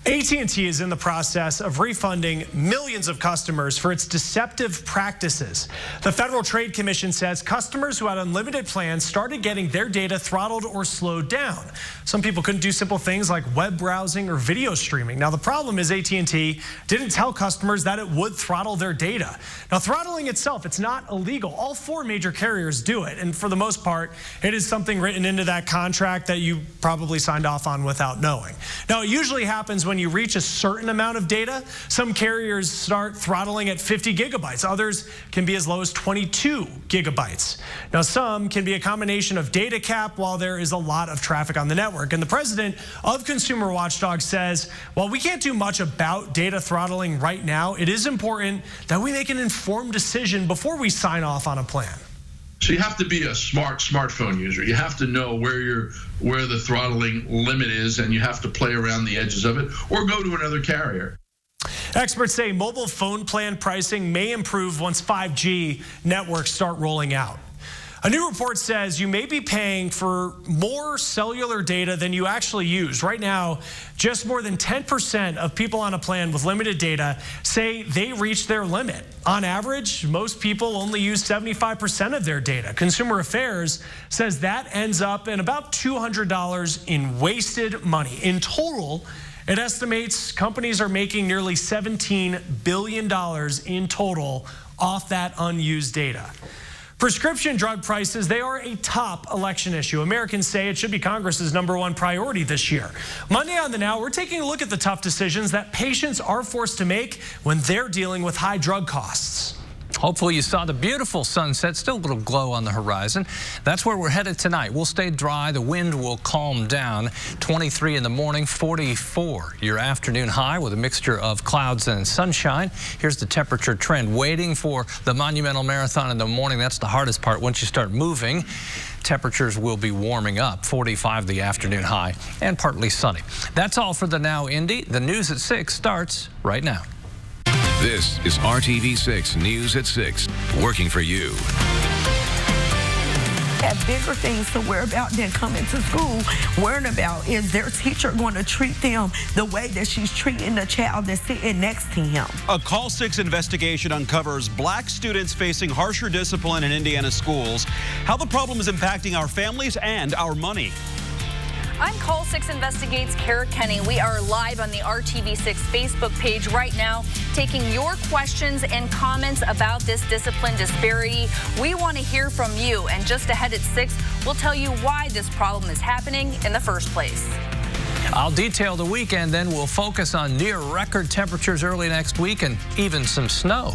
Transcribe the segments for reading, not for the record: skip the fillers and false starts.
AT&T is in the process of refunding millions of customers for its deceptive practices. The Federal Trade Commission says customers who had unlimited plans started getting their data throttled or slowed down. Some people couldn't do simple things like web browsing or video streaming. Now, the problem is AT&T didn't tell customers that it would throttle their data. Now, throttling itself, it's not illegal. All four major carriers do it, and for the most part, it is something written into that contract that you probably signed off on without knowing. Now, it usually happens when you reach a certain amount of data. Some carriers start throttling at 50 gigabytes. Others can be as low as 22 gigabytes. Now, some can be a combination of data cap while there is a lot of traffic on the network. And the president of Consumer Watchdog says, while we can't do much about data throttling right now, it is important that we make an informed decision before we sign off on a plan. So you have to be a smartphone user. You have to know where the throttling limit is, and you have to play around the edges of it or go to another carrier. Experts say mobile phone plan pricing may improve once 5G networks start rolling out. A new report says you may be paying for more cellular data than you actually use. Right now, just more than 10% of people on a plan with limited data say they reach their limit. On average, most people only use 75% of their data. Consumer Affairs says that ends up in about $200 in wasted money. In total, it estimates companies are making nearly $17 billion in total off that unused data. Prescription drug prices, they are a top election issue. Americans say it should be Congress's #1 priority this year. Monday on The Now, we're taking a look at the tough decisions that patients are forced to make when they're dealing with high drug costs. Hopefully you saw the beautiful sunset, still a little glow on the horizon. That's where we're headed tonight. We'll stay dry, the wind will calm down. 23 in the morning, 44 your afternoon high with a mixture of clouds and sunshine. Here's the temperature trend. Waiting for the Monumental Marathon in the morning. That's the hardest part. Once you start moving, temperatures will be warming up. 45 the afternoon high and partly sunny. That's all for the Now Indy. The news at 6 starts right now. This is RTV6 News at 6, working for you. Have bigger things to worry about than coming to school. Worrying about is their teacher going to treat them the way that she's treating the child that's sitting next to him. A Call 6 investigation uncovers black students facing harsher discipline in Indiana schools, how the problem is impacting our families and our money. I'm Call 6 Investigates Kara Kenny. We are live on the RTV6 Facebook page right now, taking your questions and comments about this discipline disparity. We want to hear from you, and just ahead at 6, we'll tell you why this problem is happening in the first place. I'll detail the weekend, then we'll focus on near record temperatures early next week and even some snow.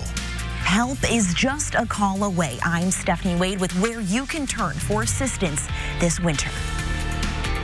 Help is just a call away. I'm Stephanie Wade with where you can turn for assistance this winter.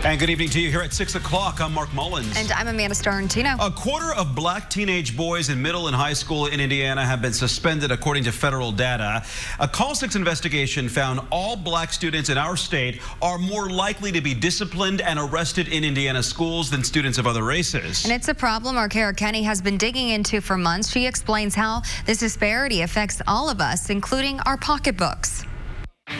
And good evening to you here at 6 o'clock. I'm Mark Mullins. And I'm Amanda Starantino. A quarter of black teenage boys in middle and high school in Indiana have been suspended, according to federal data. A Call 6 investigation found all black students in our state are more likely to be disciplined and arrested in Indiana schools than students of other races. And it's a problem our Kara Kenny has been digging into for months. She explains how this disparity affects all of us, including our pocketbooks.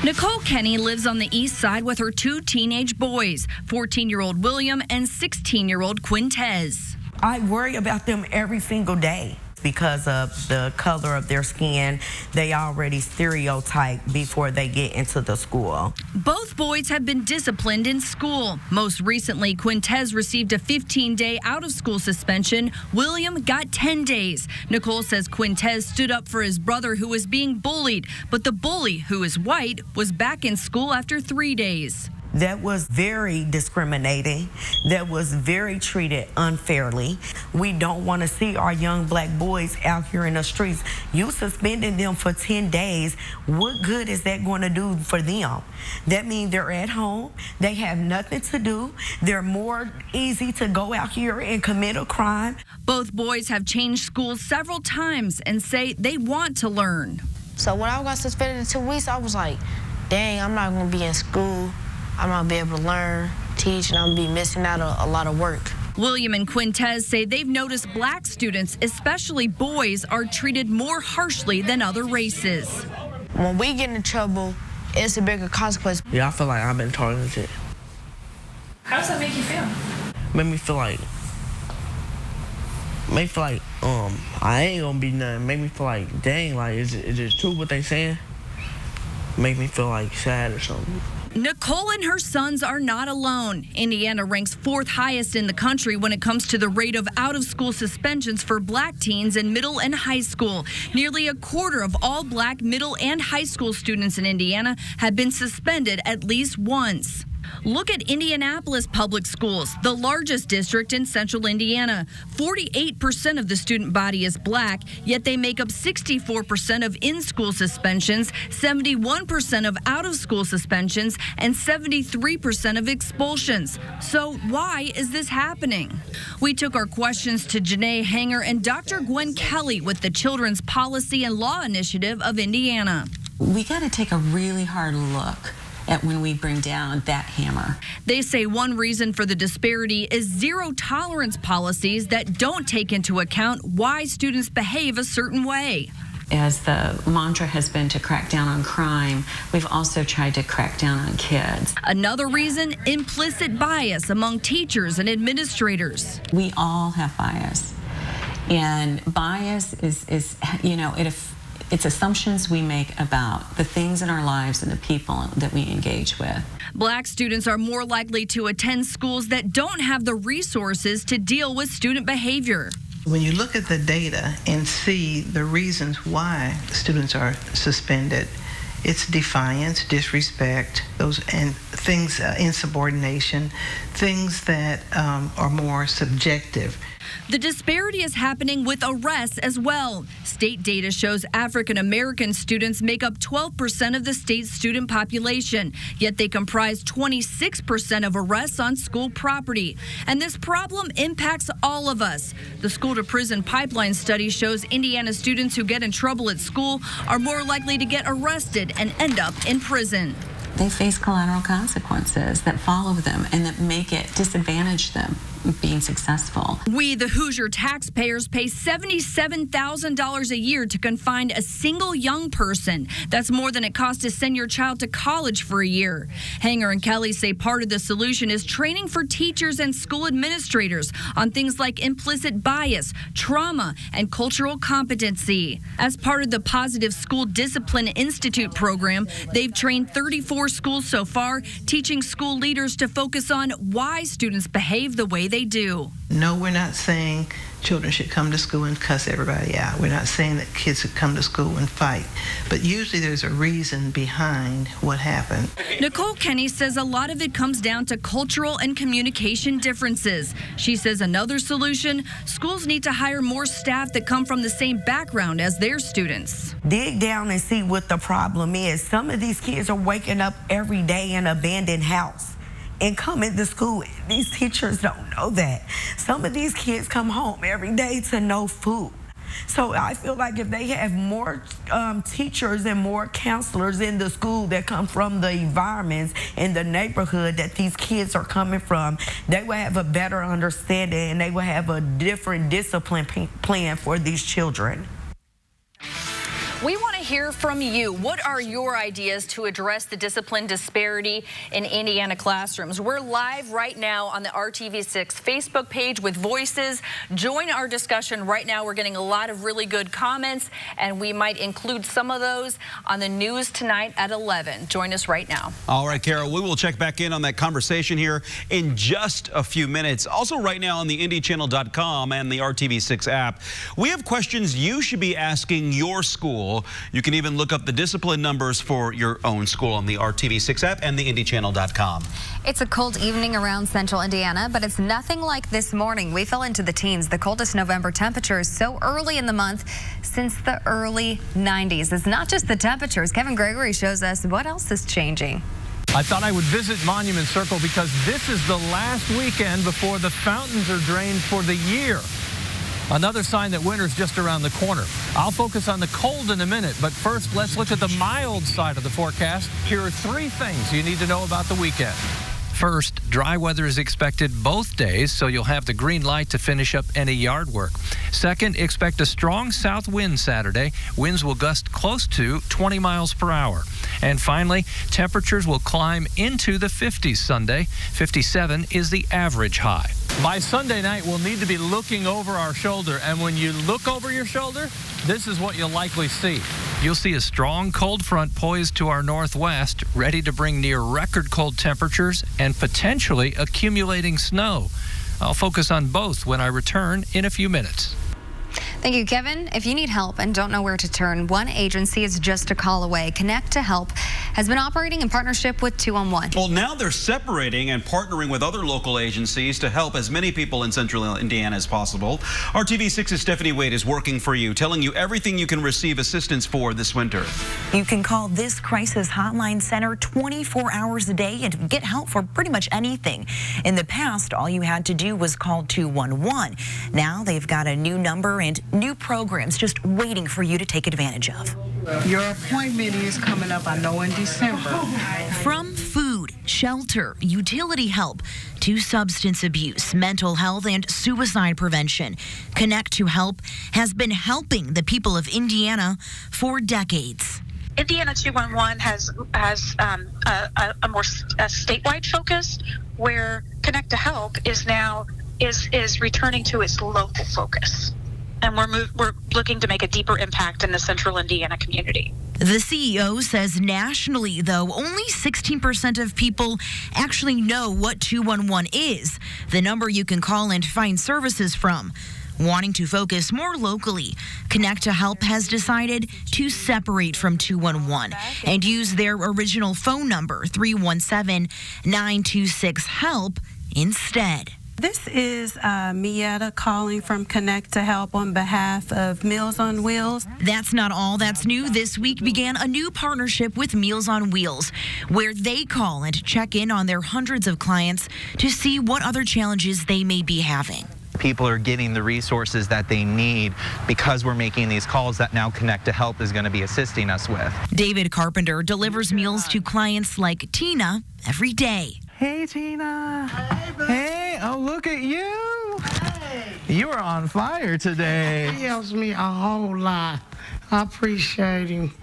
Nicole Kenny lives on the east side with her 2 teenage boys, 14-year-old William and 16-year-old Quintez. I worry about them every single day. Because of the color of their skin, they already stereotype before they get into the school. Both boys have been disciplined in school. Most recently, Quintez received a 15-day out-of-school suspension. William got 10 days. Nicole says Quintez stood up for his brother who was being bullied, but the bully, who is white, was back in school after 3 days. That was very discriminating. That was very treated unfairly. We don't want to see our young black boys out here in the streets. You suspending them for 10 days, what good is that going to do for them? That means they're at home, they have nothing to do, they're more easy to go out here and commit a crime. Both boys have changed schools several times and say they want to learn. So when I got suspended in 2 weeks, I was like, dang, I'm not going to be in school. I'm not going to be able to learn, teach, and I'm going to be missing out on a lot of work. William and Quintez say they've noticed black students, especially boys, are treated more harshly than other races. When we get in trouble, it's a bigger consequence. Yeah, I feel like I've been targeted. How does that make you feel? Made me feel like Make me feel like I ain't gonna be nothing. Make me feel like, dang, like is it true what they saying? Make me feel like sad or something. Nicole and her sons are not alone. Indiana ranks 4th highest in the country when it comes to the rate of out-of-school suspensions for black teens in middle and high school. Nearly a quarter of all black middle and high school students in Indiana have been suspended at least once. Look at Indianapolis public schools, the largest district in central Indiana. 48% of the student body is black, yet they make up 64% of in-school suspensions, 71% of out-of-school suspensions, and 73% of expulsions. So why is this happening? We took our questions to Janae Hanger and Dr. Gwen Kelly with the Children's Policy and Law Initiative of Indiana. We got to take a really hard look at when we bring down that hammer. They say one reason for the disparity is zero-tolerance policies that don't take into account why students behave a certain way. As the mantra has been to crack down on crime, we've also tried to crack down on kids. Another reason, implicit bias among teachers and administrators. We all have bias. And bias is it's assumptions we make about the things in our lives and the people that we engage with. Black students are more likely to attend schools that don't have the resources to deal with student behavior. When you look at the data and see the reasons why students are suspended, it's defiance, disrespect, those and things, insubordination, things that are more subjective. The disparity is happening with arrests as well. State data shows African American students make up 12% of the state's student population, yet they comprise 26% of arrests on school property. And this problem impacts all of us. The school to prison pipeline study shows Indiana students who get in trouble at school are more likely to get arrested and end up in prison. They face collateral consequences that follow them and that make it disadvantage them being successful. We, the Hoosier taxpayers, pay $77,000 a year to confine a single young person. That's more than it costs to send your child to college for a year. Hanger and Kelly say part of the solution is training for teachers and school administrators on things like implicit bias, trauma, and cultural competency. As part of the Positive School Discipline Institute program, they've trained 34 schools so far, teaching school leaders to focus on why students behave the way they do. No, we're not saying children should come to school and cuss everybody out. We're not saying that kids should come to school and fight. But usually there's a reason behind what happened. Nicole Kenny says a lot of it comes down to cultural and communication differences. She says another solution, schools need to hire more staff that come from the same background as their students. Dig down and see what the problem is. Some of these kids are waking up every day in an abandoned house and coming to school. These teachers don't know that. Some of these kids come home every day to no food. So I feel like if they have more teachers and more counselors in the school that come from the environments in the neighborhood that these kids are coming from, they will have a better understanding and they will have a different discipline plan for these children. We want to hear from you. What are your ideas to address the discipline disparity in Indiana classrooms? We're live right now on the RTV6 Facebook page with voices. Join our discussion right now. We're getting a lot of really good comments, and we might include some of those on the news tonight at 11. Join us right now. All right, Carol, we will check back in on that conversation here in just a few minutes. Also right now on the IndyChannel.com and the RTV6 app, we have questions you should be asking your school. You can even look up the discipline numbers for your own school on the RTV6 app and the IndyChannel.com. It's a cold evening around central Indiana, but it's nothing like this morning. We fell into the teens, the coldest November temperatures so early in the month since the early 90s. It's not just the temperatures. Kevin Gregory shows us what else is changing. I thought I would visit Monument Circle because this is the last weekend before the fountains are drained for the year. Another sign that winter's just around the corner. I'll focus on the cold in a minute, but first let's look at the mild side of the forecast. Here are 3 things you need to know about the weekend. First, dry weather is expected both days, so you'll have the green light to finish up any yard work. Second, expect a strong south wind Saturday. Winds will gust close to 20 miles per hour. And finally, temperatures will climb into the 50s Sunday. 57 is the average high. By Sunday night, we'll need to be looking over our shoulder. And when you look over your shoulder, this is what you'll likely see. You'll see a strong cold front poised to our northwest, ready to bring near record cold temperatures and potentially accumulating snow. I'll focus on both when I return in a few minutes. Thank you, Kevin. If you need help and don't know where to turn, one agency is just a call away. Connect to Help has been operating in partnership with 211. Well, now they're separating and partnering with other local agencies to help as many people in central Indiana as possible. RTV6's Stephanie Wade is working for you, telling you everything you can receive assistance for this winter. You can call this crisis hotline center 24 hours a day and get help for pretty much anything. In the past, all you had to do was call 211. Now they've got a new number and new programs just waiting for you to take advantage of. Your appointment is coming up, I know, in December. From food, shelter, utility help to substance abuse, mental health, and suicide prevention, Connect to Help has been helping the people of Indiana for decades. Indiana 211 has a more statewide focus, where Connect to Help is now is returning to its local focus. And we're looking to make a deeper impact in the central Indiana community. The CEO says nationally, though, only 16% of people actually know what 211 is, the number you can call and find services from. Wanting to focus more locally, Connect to Help has decided to separate from 211 and use their original phone number, 317-926-HELP, instead. This is Mietta calling from Connect to Help on behalf of Meals on Wheels. That's not all that's new. This week began a new partnership with Meals on Wheels, where they call and check in on their hundreds of clients to see what other challenges they may be having. People are getting the resources that they need because we're making these calls that now Connect to Help is going to be assisting us with. David Carpenter delivers meals to clients like Tina every day. Hey, Tina. Hey, oh, look at you. Hey. You are on fire today. He helps me a whole lot. I appreciate him.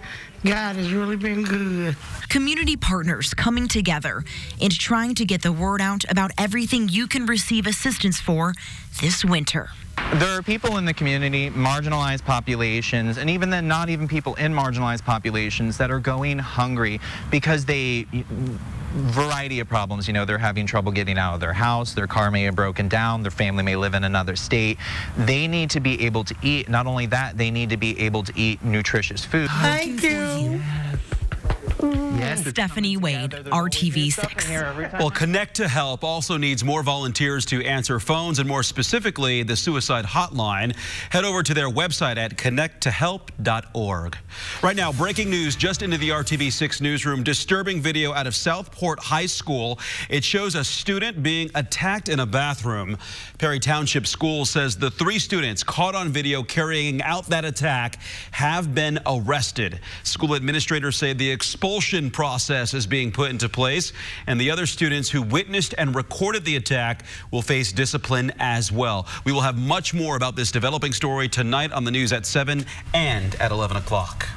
God has really been good. Community partners coming together and trying to get the word out about everything you can receive assistance for this winter. There are people in the community, marginalized populations, and even then not even people in marginalized populations that are going hungry because variety of problems. You know, they're having trouble getting out of their house, their car may have broken down, their family may live in another state. They need to be able to eat. Not only that, they need to be able to eat nutritious food. Thank you. Yes, Stephanie Wade, RTV6. Well, Connect to Help also needs more volunteers to answer phones, and more specifically, the suicide hotline. Head over to their website at connecttohelp.org. Right now, breaking news just into the RTV6 newsroom. Disturbing video out of Southport High School. It shows a student being attacked in a bathroom. Perry Township School says the 3 students caught on video carrying out that attack have been arrested. School administrators say the expulsion process is being put into place, and the other students who witnessed and recorded the attack will face discipline as well. We will have much more about this developing story tonight on the news at 7 and at 11 o'clock.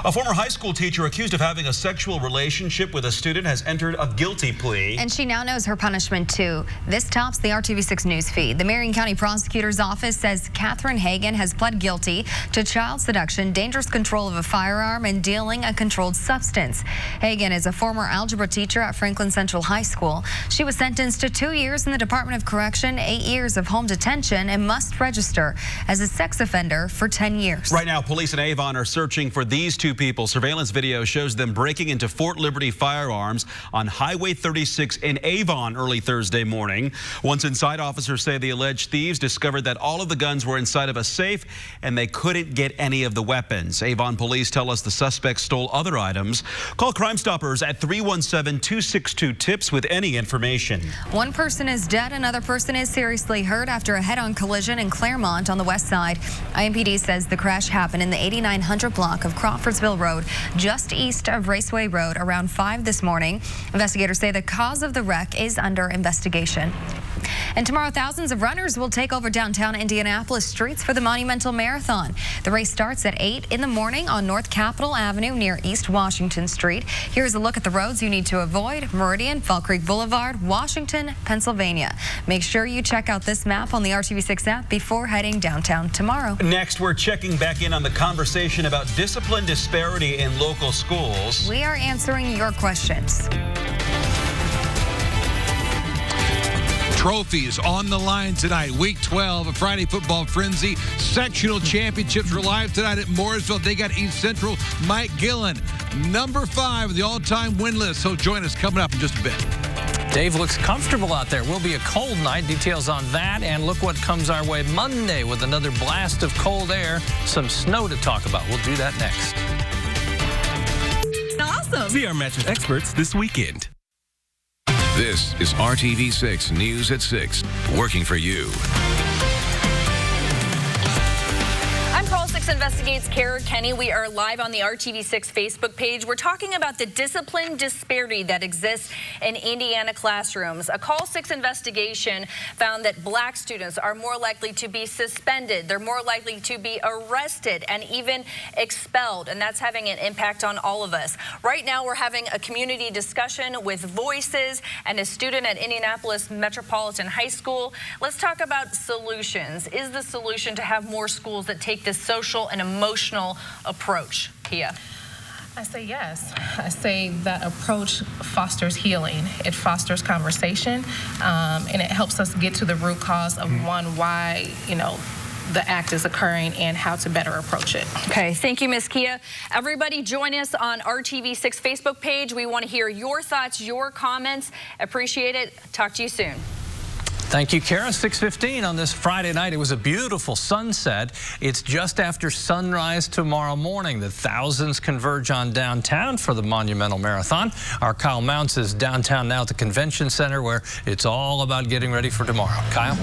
A former high school teacher accused of having a sexual relationship with a student has entered a guilty plea. And she now knows her punishment, too. This tops the RTV6 news feed. The Marion County Prosecutor's Office says Catherine Hagan has pled guilty to child seduction, dangerous control of a firearm, and dealing a controlled substance. Hagan is a former algebra teacher at Franklin Central High School. She was sentenced to 2 years in the Department of Correction, 8 years of home detention, and must register as a sex offender for 10 years. Right now, police in Avon are searching for these 2 people. Surveillance video shows them breaking into Fort Liberty Firearms on Highway 36 in Avon early Thursday morning. Once inside, officers say the alleged thieves discovered that all of the guns were inside of a safe and they couldn't get any of the weapons. Avon police tell us the suspects stole other items. Call Crime Stoppers at 317-262-TIPS with any information. One person is dead, another person is seriously hurt after a head-on collision in Claremont on the west side. IMPD says the crash happened in the 8900 block of Crawfordsville Road, just east of Raceway Road, around 5 this morning. Investigators say the cause of the wreck is under investigation. And tomorrow, thousands of runners will take over downtown Indianapolis streets for the Monumental Marathon. The race starts at 8 in the morning on North Capitol Avenue near East Washington Street. Here's a look at the roads you need to avoid: Meridian, Fall Creek Boulevard, Washington, Pennsylvania. Make sure you check out this map on the RTV6 app before heading downtown tomorrow. Next, we're checking back in on the conversation about discipline disparity in local schools. We are answering your questions. Trophies on the line tonight. Week 12 of Friday Football Frenzy. Sectional championships are live tonight at Mooresville. They got East Central. Mike Gillen, number 5 of the all-time win list. So join us coming up in just a bit. Dave looks comfortable out there. Will be a cold night. Details on that. And look what comes our way Monday with another blast of cold air. Some snow to talk about. We'll do that next. Awesome. See our mattress experts this weekend. This is RTV6 News at 6, working for you. I'm Call 6 Investigates Kara Kenny. We are live on the RTV6 Facebook page. We're talking about the discipline disparity that exists in Indiana classrooms. A Call 6 investigation found that black students are more likely to be suspended. They're more likely to be arrested and even expelled, and that's having an impact on all of us. Right now, we're having a community discussion with Voices and a student at Indianapolis Metropolitan High School. Let's talk about solutions. Is the solution to have more schools that take this social and emotional approach? Kia? I say yes. I say that approach fosters healing. It fosters conversation, and it helps us get to the root cause of why, the act is occurring and how to better approach it. Okay, thank you, Ms. Kia. Everybody join us on our RTV6 Facebook page. We want to hear your thoughts, your comments. Appreciate it. Talk to you soon. Thank you, Kara. 6:15 on this Friday night. It was a beautiful sunset. It's just after sunrise tomorrow morning that thousands converge on downtown for the Monumental Marathon. Our Kyle Mounts is downtown now at the Convention Center, where it's all about getting ready for tomorrow. Kyle?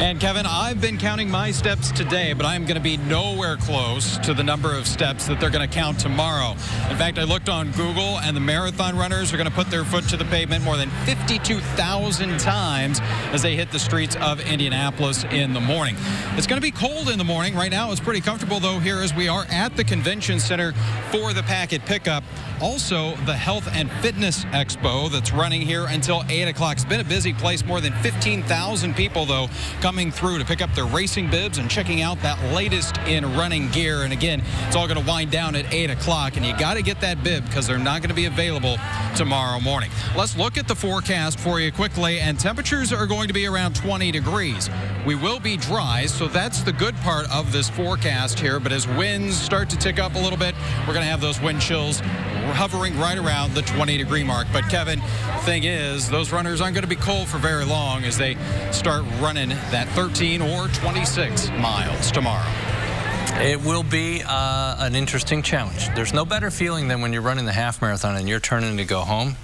And Kevin, I've been counting my steps today, but I'm going to be nowhere close to the number of steps that they're going to count tomorrow. In fact, I looked on Google, and the marathon runners are going to put their foot to the pavement more than 52,000 times as they hit the streets of Indianapolis in the morning. It's going to be cold in the morning. Right now, it's pretty comfortable, though, here as we are at the Convention Center for the packet pickup. Also, the Health and Fitness Expo that's running here until 8 o'clock. It's been a busy place. More than 15,000 people, though, coming through to pick up their racing bibs and checking out that latest in running gear. And again, it's all going to wind down at 8 o'clock, and you got to get that bib because they're not going to be available tomorrow morning. Let's look at the forecast for you quickly, and temperatures are going to be around 20 degrees. We will be dry, so that's the good part of this forecast here. But as winds start to tick up a little bit, we're going to have those wind chills hovering right around the 20-degree mark. But Kevin, the thing is, those runners aren't going to be cold for very long as they start running that 13 or 26 miles tomorrow. It will be an interesting challenge. There's no better feeling than when you're running the half marathon and you're turning to go home.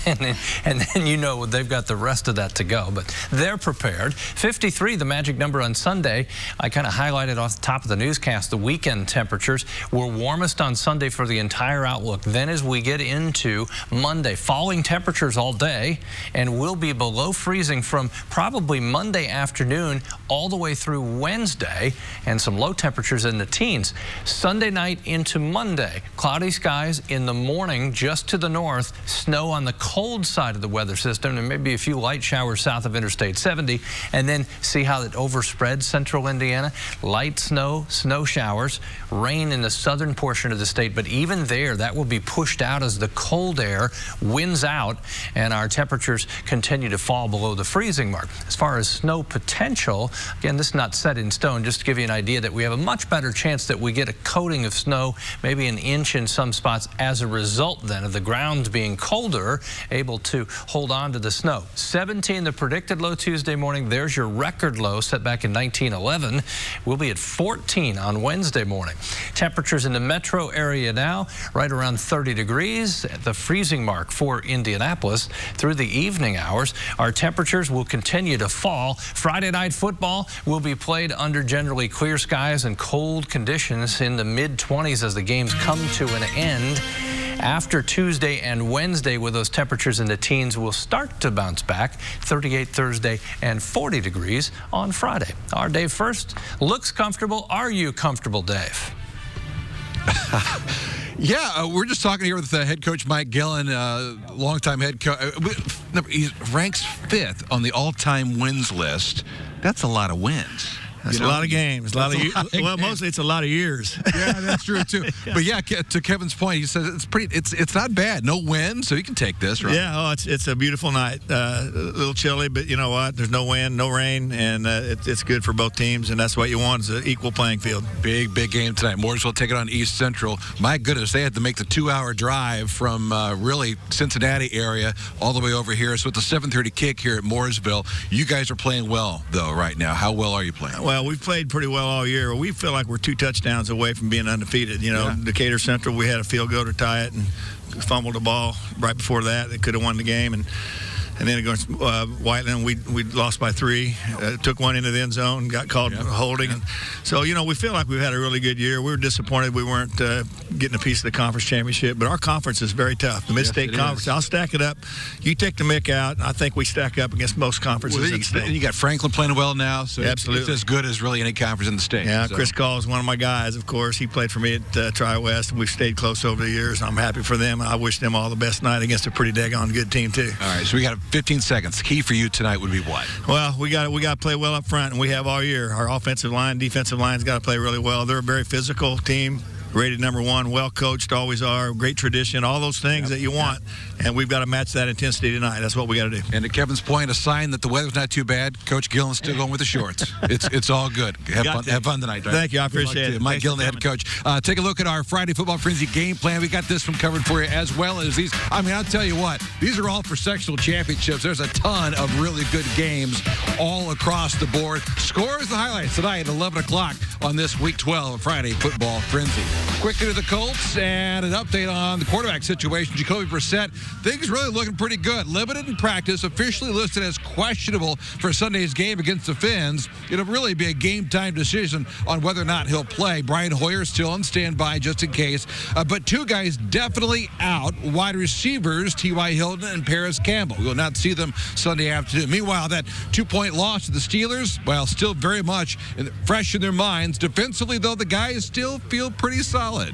and then you know they've got the rest of that to go, but they're prepared. 53, the magic number on Sunday. I kind of highlighted off the top of the newscast the weekend temperatures were warmest on Sunday for the entire outlook. Then as we get into Monday, falling temperatures all day, and we'll be below freezing from probably Monday afternoon all the way through Wednesday, and some low temperatures in the teens. Sunday night into Monday, cloudy skies in the morning just to the north, snow on the cold side of the weather system, and maybe a few light showers south of Interstate 70, and then see how it overspreads central Indiana. Light snow, snow showers, rain in the southern portion of the state, but even there, that will be pushed out as the cold air wins out, and our temperatures continue to fall below the freezing mark. As far as snow potential, again, this is not set in stone, just to give you an idea that we have a much better chance that we get a coating of snow, maybe an inch in some spots, as a result then of the ground being colder, able to hold on to the snow. 17, the predicted low Tuesday morning. There's your record low set back in 1911. We'll be at 14 on Wednesday morning. Temperatures in the metro area now, right around 30 degrees, at the freezing mark for Indianapolis. Through the evening hours, our temperatures will continue to fall. Friday night football will be played under generally clear skies and cold conditions in the mid-20s as the games come to an end. After Tuesday and Wednesday, with those temperatures in the teens, will start to bounce back. 38 Thursday and 40 degrees on Friday. Our Dave first. Looks comfortable. Are you comfortable, Dave? Yeah, we're just talking here with head coach Mike Gillen, longtime head coach. He ranks 5th on the all-time wins list. That's a lot of wins. That's a lot of games. Mostly it's a lot of years. Yeah, that's true too. But yeah, to Kevin's point, he says it's not bad. No wind, so you can take this, right? Yeah, it's a beautiful night. A little chilly, but you know what? There's no wind, no rain, and it's good for both teams, and that's what you want is an equal playing field. Big game tonight. Mooresville take it on East Central. My goodness, they had to make the 2-hour drive from really Cincinnati area all the way over here. So it's a 7:30 kick here at Mooresville. You guys are playing well, though, right now. How well are you playing? Well, we've played pretty well all year. We feel like we're 2 touchdowns away from being undefeated. You know, Decatur Central, we had a field goal to tie it and fumbled the ball right before that. They could have won the game. And then against Whiteland, we lost by 3. Took one into the end zone, got called holding. And so, you know, we feel like we've had a really good year. We were disappointed we weren't getting a piece of the conference championship, but our conference is very tough. The Mid-State Conference, I'll stack it up. You take the MIC out, I think we stack up against most conferences in the state. And you got Franklin playing well now, so absolutely. It's as good as really any conference in the state. Yeah, so. Chris Call is one of my guys, of course. He played for me at Tri-West, and we've stayed close over the years. I'm happy for them, and I wish them all the best tonight against a pretty daggone good team, too. All right, so we got 15 seconds. Key for you tonight would be what? Well, we got to play well up front, and we have all year. Our offensive line, defensive line's got to play really well. They're a very physical team, rated #1, well coached, always are, great tradition, all those things that you want. And we've got to match that intensity tonight. That's what we got to do. And to Kevin's point, a sign that the weather's not too bad. Coach Gillen's still going with the shorts. It's all good. Have fun tonight. Right? Thank you. I appreciate it. Mike Gillen, the head coach. Take a look at our Friday Football Frenzy game plan. We got this one covered for you, as well as these. I mean, I'll tell you what, these are all for sectional championships. There's a ton of really good games all across the board. Scores, the highlights tonight at 11 o'clock on this Week 12 Friday Football Frenzy. Quickly to the Colts and an update on the quarterback situation. Jacoby Brissett, things really looking pretty good. Limited in practice, officially listed as questionable for Sunday's game against the Finns. It'll really be a game-time decision on whether or not he'll play. Brian Hoyer still on standby just in case. But 2 guys definitely out. Wide receivers, T.Y. Hilton and Paris Campbell. We will not see them Sunday afternoon. Meanwhile, that 2-point loss to the Steelers, well, still very much fresh in their minds. Defensively, though, the guys still feel pretty solid.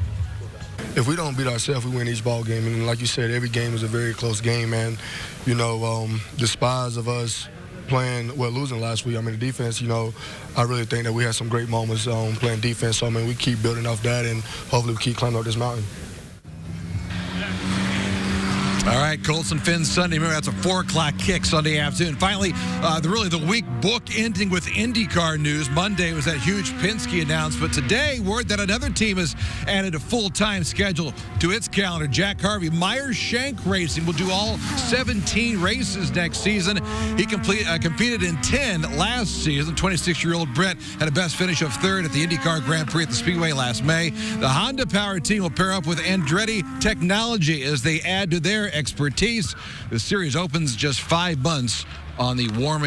If we don't beat ourselves, we win each ball game. And like you said, every game is a very close game. And, you know, despite of us losing last week, I mean, the defense, you know, I really think that we had some great moments playing defense. So, I mean, we keep building off that, and hopefully we keep climbing up this mountain. All right, Colts and Finns Sunday. Remember, that's a 4 o'clock kick Sunday afternoon. Finally, the week book ending with IndyCar news. Monday was that huge Penske announcement. Today, word that another team has added a full-time schedule to its calendar. Jack Harvey, Myers Shank Racing, will do all 17 races next season. He competed in 10 last season. 26-year-old Brett had a best finish of 3rd at the IndyCar Grand Prix at the Speedway last May. The Honda-powered team will pair up with Andretti Technology as they add to their expertise. The series opens just 5 months on the warm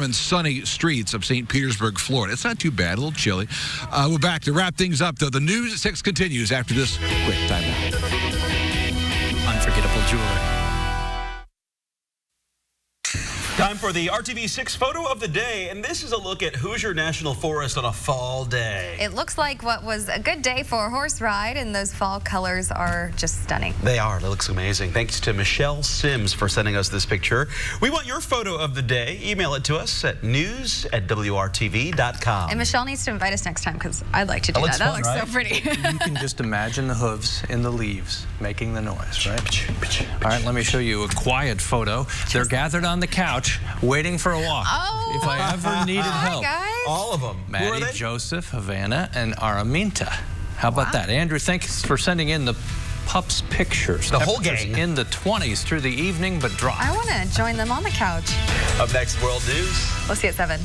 and sunny streets of St. Petersburg, Florida. It's not too bad, a little chilly. We're back to wrap things up, though. The News at 6 continues after this quick timeout. Unforgettable jewelry. Time for the RTV6 photo of the day, and this is a look at Hoosier National Forest on a fall day. It looks like what was a good day for a horse ride, and those fall colors are just stunning. They are. It looks amazing. Thanks to Michelle Sims for sending us this picture. We want your photo of the day. Email it to us at news@wrtv.com. And Michelle needs to invite us next time because I'd like to do that. That looks so pretty. You can just imagine the hooves in the leaves making the noise, right? All right, let me show you a quiet photo. They're gathered on the couch waiting for a walk. Oh, if I ever needed help. Guys. All of them. Maddie, Joseph, Havana, and Araminta. How about that? Andrew, thanks for sending in the pups pictures. The whole gang. In the 20s through the evening, but dry. I want to join them on the couch. Up next, World News. We'll see you at 7.